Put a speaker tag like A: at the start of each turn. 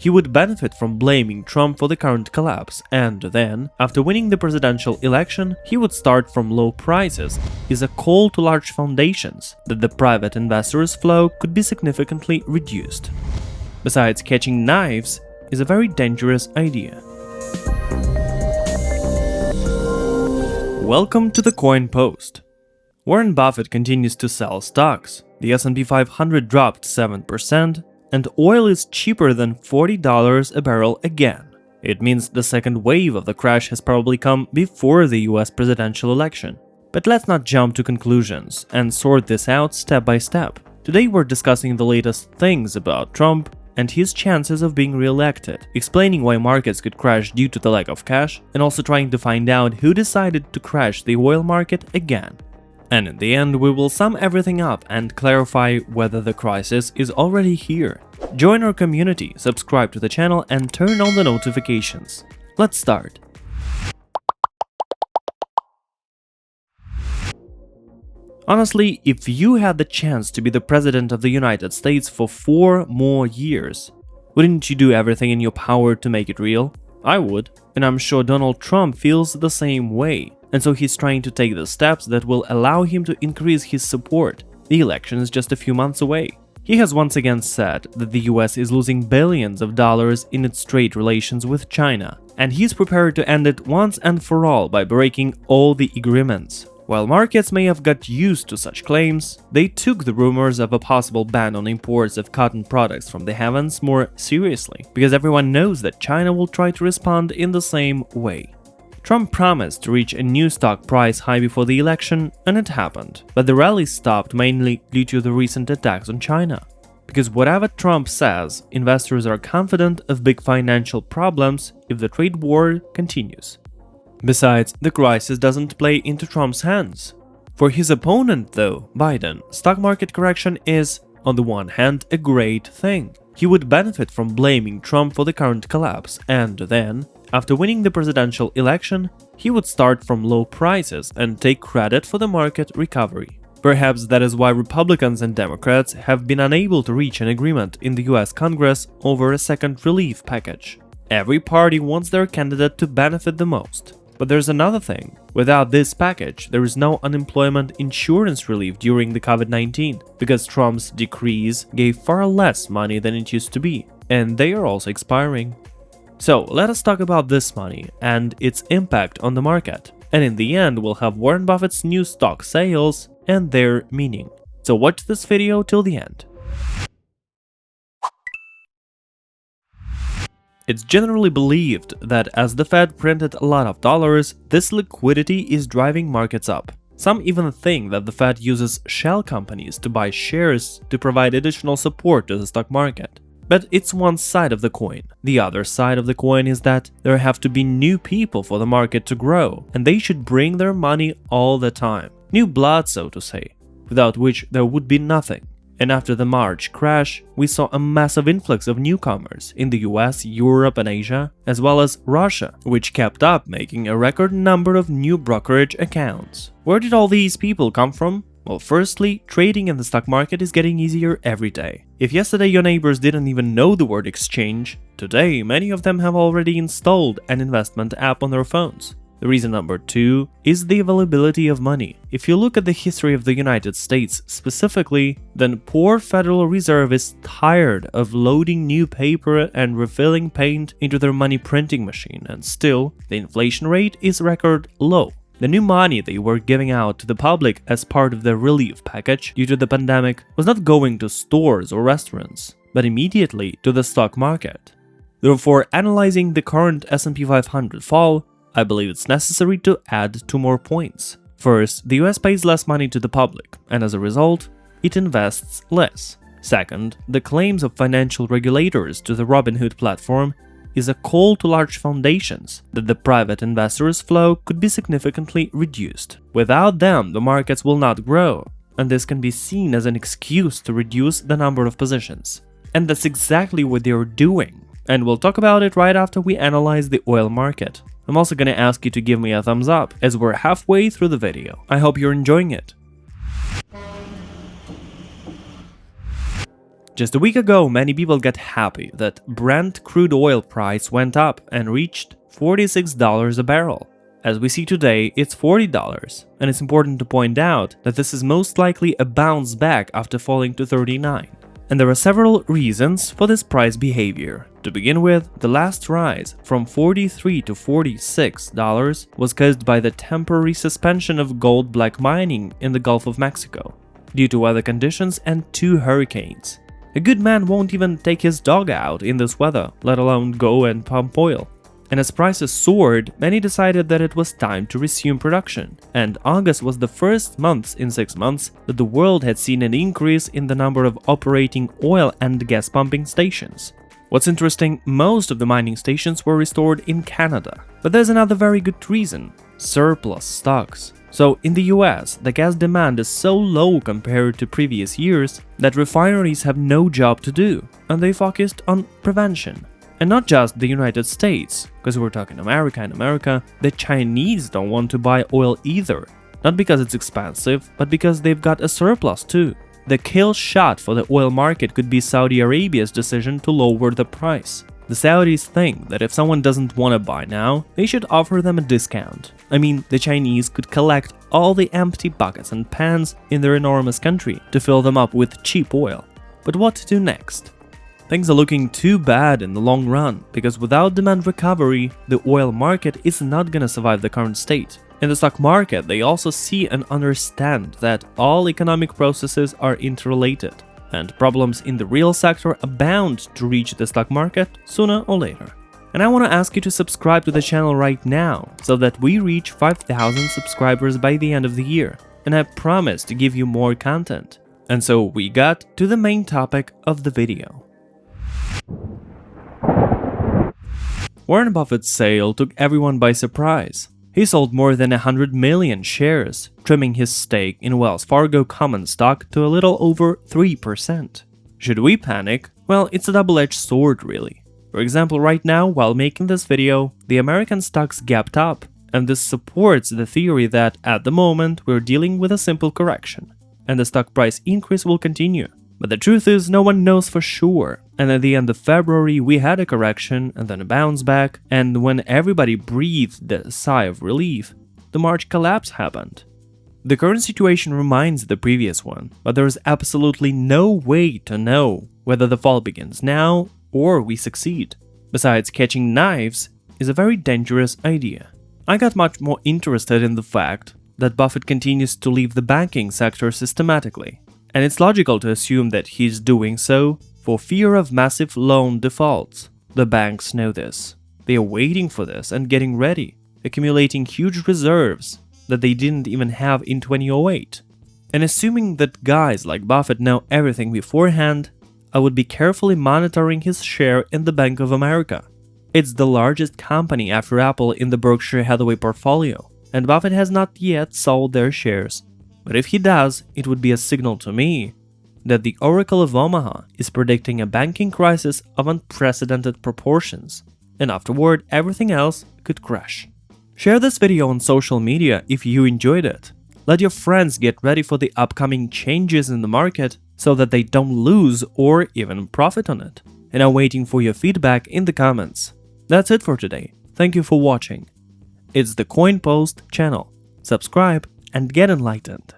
A: He would benefit from blaming Trump for the current collapse, and then, after winning the presidential election, he would start from low prices, is a call to large foundations that the private investors' flow could be significantly reduced. Besides, catching knives is a very dangerous idea. Welcome to the Coin Post. Warren Buffett continues to sell stocks. The S&P 500 dropped 7%, and oil is cheaper than $40 a barrel again. It means the second wave of the crash has probably come before the US presidential election. But let's not jump to conclusions and sort this out step by step. Today we're discussing the latest things about Trump and his chances of being re-elected, explaining why markets could crash due to the lack of cash, and also trying to find out who decided to crash the oil market again. And in the end, we will sum everything up and clarify whether the crisis is already here. Join our community, subscribe to the channel, and turn on the notifications. Let's start. Honestly, if you had the chance to be the president of the United States for 4 more years, wouldn't you do everything in your power to make it real? I would, and I'm sure Donald Trump feels the same way, and so he's trying to take the steps that will allow him to increase his support. The election is just a few months away. He has once again said that the US is losing billions of dollars in its trade relations with China, and he's prepared to end it once and for all by breaking all the agreements. While markets may have got used to such claims, they took the rumors of a possible ban on imports of cotton products from the heavens more seriously, because everyone knows that China will try to respond in the same way. Trump promised to reach a new stock price high before the election, and it happened, but the rally stopped mainly due to the recent attacks on China. Because whatever Trump says, investors are confident of big financial problems if the trade war continues. Besides, the crisis doesn't play into Trump's hands. For his opponent, though, Biden, stock market correction is, on the one hand, a great thing. He would benefit from blaming Trump for the current collapse, and then, after winning the presidential election, he would start from low prices and take credit for the market recovery. Perhaps that is why Republicans and Democrats have been unable to reach an agreement in the US Congress over a second relief package. Every party wants their candidate to benefit the most. But there's another thing. Without this package, there is no unemployment insurance relief during the COVID-19, because Trump's decrees gave far less money than it used to be, and they are also expiring. So let us talk about this money and its impact on the market. And in the end, we'll have Warren Buffett's new stock sales and their meaning. So watch this video till the end. It's generally believed that as the Fed printed a lot of dollars, this liquidity is driving markets up. Some even think that the Fed uses shell companies to buy shares to provide additional support to the stock market. But it's one side of the coin. The other side of the coin is that there have to be new people for the market to grow, and they should bring their money all the time. New blood, so to say, without which there would be nothing. And after the March crash, we saw a massive influx of newcomers in the US, Europe and Asia, as well as Russia, which kept up making a record number of new brokerage accounts. Where did all these people come from? Well, firstly, trading in the stock market is getting easier every day. If yesterday your neighbors didn't even know the word exchange, today many of them have already installed an investment app on their phones. The reason number 2 is the availability of money. If you look at the history of the United States specifically, then poor Federal Reserve is tired of loading new paper and refilling paint into their money printing machine, and still, the inflation rate is record low. The new money they were giving out to the public as part of the relief package due to the pandemic was not going to stores or restaurants, but immediately to the stock market. Therefore, analyzing the current S&P 500 fall, I believe it's necessary to add 2 more points. First, the US pays less money to the public, and as a result, it invests less. Second, the claims of financial regulators to the Robinhood platform is a call to large foundations that the private investors' flow could be significantly reduced. Without them, the markets will not grow, and this can be seen as an excuse to reduce the number of positions. And that's exactly what they're doing, and we'll talk about it right after we analyze the oil market. I'm also gonna ask you to give me a thumbs up, as we're halfway through the video. I hope you're enjoying it. Just a week ago, many people got happy that Brent crude oil price went up and reached $46 a barrel. As we see today, it's $40, and it's important to point out that this is most likely a bounce back after falling to $39. And there are several reasons for this price behavior. To begin with, the last rise from $43 to $46 was caused by the temporary suspension of gold black mining in the Gulf of Mexico due to weather conditions and 2 hurricanes. A good man won't even take his dog out in this weather, let alone go and pump oil. And as prices soared, many decided that it was time to resume production, and August was the first month in 6 months that the world had seen an increase in the number of operating oil and gas pumping stations. What's interesting, most of the mining stations were restored in Canada. But there's another very good reason: surplus stocks. So in the US, the gas demand is so low compared to previous years that refineries have no job to do, and they focused on prevention. And not just the United States, because we're talking America, and the Chinese don't want to buy oil either. Not because it's expensive, but because they've got a surplus too. The kill shot for the oil market could be Saudi Arabia's decision to lower the price. The Saudis think that if someone doesn't want to buy now, they should offer them a discount. I mean, the Chinese could collect all the empty buckets and pans in their enormous country to fill them up with cheap oil. But what to do next? Things are looking too bad in the long run, because without demand recovery, the oil market is not gonna survive the current state. In the stock market, they also see and understand that all economic processes are interrelated, and problems in the real sector are bound to reach the stock market sooner or later. And I want to ask you to subscribe to the channel right now, so that we reach 5,000 subscribers by the end of the year, and I promise to give you more content. And so we got to the main topic of the video. Warren Buffett's sale took everyone by surprise. He sold more than 100 million shares, trimming his stake in Wells Fargo common stock to a little over 3%. Should we panic? Well, it's a double-edged sword, really. For example, right now, while making this video, the American stocks gapped up, and this supports the theory that, at the moment, we're dealing with a simple correction, and the stock price increase will continue. But the truth is, no one knows for sure, and at the end of February we had a correction and then a bounce back, and when everybody breathed a sigh of relief, the March collapse happened. The current situation reminds the previous one, but there is absolutely no way to know whether the fall begins now or we succeed. Besides, catching knives is a very dangerous idea. I got much more interested in the fact that Buffett continues to leave the banking sector systematically. And it's logical to assume that he's doing so for fear of massive loan defaults. The banks know this. They are waiting for this and getting ready, accumulating huge reserves that they didn't even have in 2008. And assuming that guys like Buffett know everything beforehand, I would be carefully monitoring his share in the Bank of America. It's the largest company after Apple in the Berkshire Hathaway portfolio, and Buffett has not yet sold their shares. But if he does, it would be a signal to me that the Oracle of Omaha is predicting a banking crisis of unprecedented proportions, and afterward everything else could crash. Share this video on social media if you enjoyed it. Let your friends get ready for the upcoming changes in the market so that they don't lose or even profit on it. And I'm waiting for your feedback in the comments. That's it for today. Thank you for watching. It's the Coin Post channel. Subscribe and get enlightened.